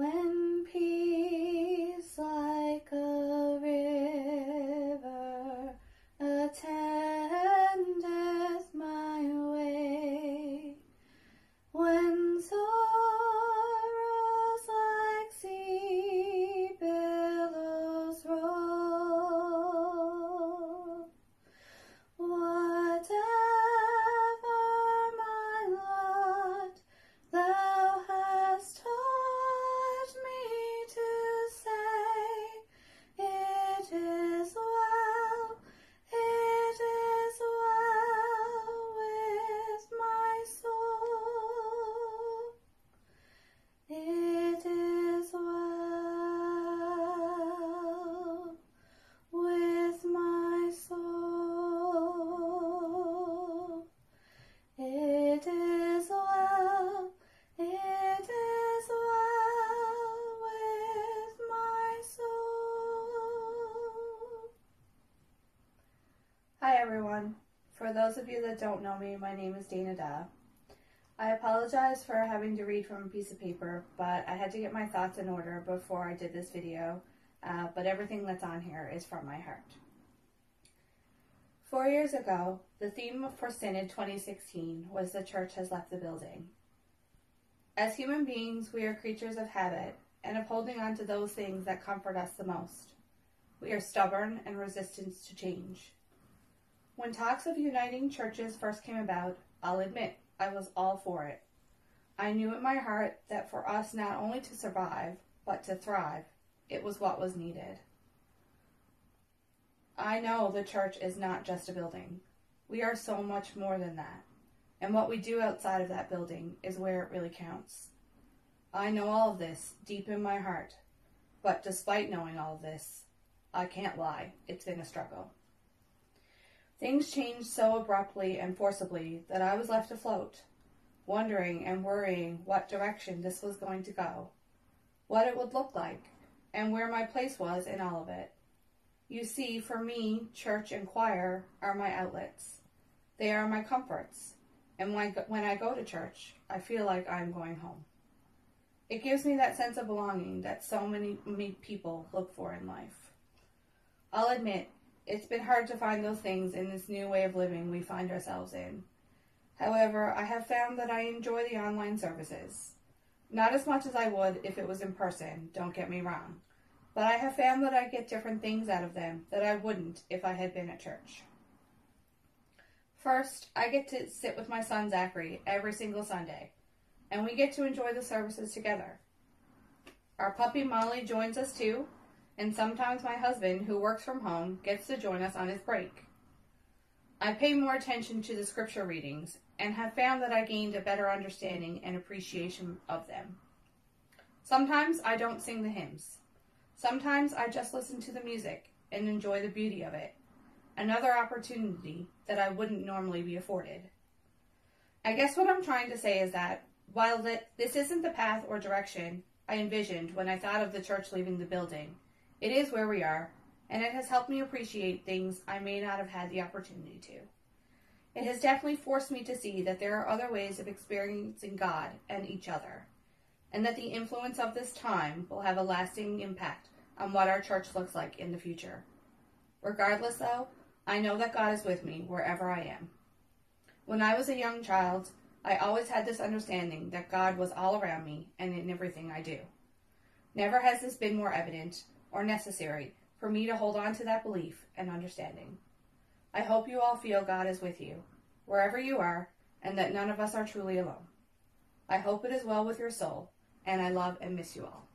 When peace like a river attendeth my way, when sorrows like sea billows roll, whatever my lot, thou hast taught me to say, it is well with my soul. It is well with my soul. It is well with my soul. Hi everyone. For those of you that don't know me, my name is Dana Da. I apologize for having to read from a piece of paper, but I had to get my thoughts in order before I did this video, but everything that's on here is from my heart. 4 years ago, the theme for Synod 2016 was "The Church has left the building." As human beings, we are creatures of habit and of holding on to those things that comfort us the most. We are stubborn and resistant to change. When talks of uniting churches first came about, I'll admit I was all for it. I knew in my heart that for us not only to survive, but to thrive, it was what was needed. I know the church is not just a building. We are so much more than that. And what we do outside of that building is where it really counts. I know all of this deep in my heart. But despite knowing all of this, I can't lie, it's been a struggle. Things changed so abruptly and forcibly that I was left afloat, wondering and worrying what direction this was going to go, what it would look like, and where my place was in all of it. You see, for me, church and choir are my outlets. They are my comforts, and when I go to church, I feel like I'm going home. It gives me that sense of belonging that so many people look for in life. I'll admit, it's been hard to find those things in this new way of living we find ourselves in. However, I have found that I enjoy the online services. Not as much as I would if it was in person, don't get me wrong. But I have found that I get different things out of them that I wouldn't if I had been at church. First, I get to sit with my son Zachary every single Sunday, and we get to enjoy the services together. Our puppy Molly joins us too, and sometimes my husband, who works from home, gets to join us on his break. I pay more attention to the scripture readings and have found that I gained a better understanding and appreciation of them. Sometimes I don't sing the hymns. Sometimes I just listen to the music and enjoy the beauty of it, another opportunity that I wouldn't normally be afforded. I guess what I'm trying to say is that, while this isn't the path or direction I envisioned when I thought of the church leaving the building, it is where we are, and it has helped me appreciate things I may not have had the opportunity to. It has definitely forced me to see that there are other ways of experiencing God and each other, and that the influence of this time will have a lasting impact on what our church looks like in the future. Regardless, though, I know that God is with me wherever I am. When I was a young child, I always had this understanding that God was all around me and in everything I do. Never has this been more evident or necessary for me to hold on to that belief and understanding. I hope you all feel God is with you, wherever you are, and that none of us are truly alone. I hope it is well with your soul, and I love and miss you all.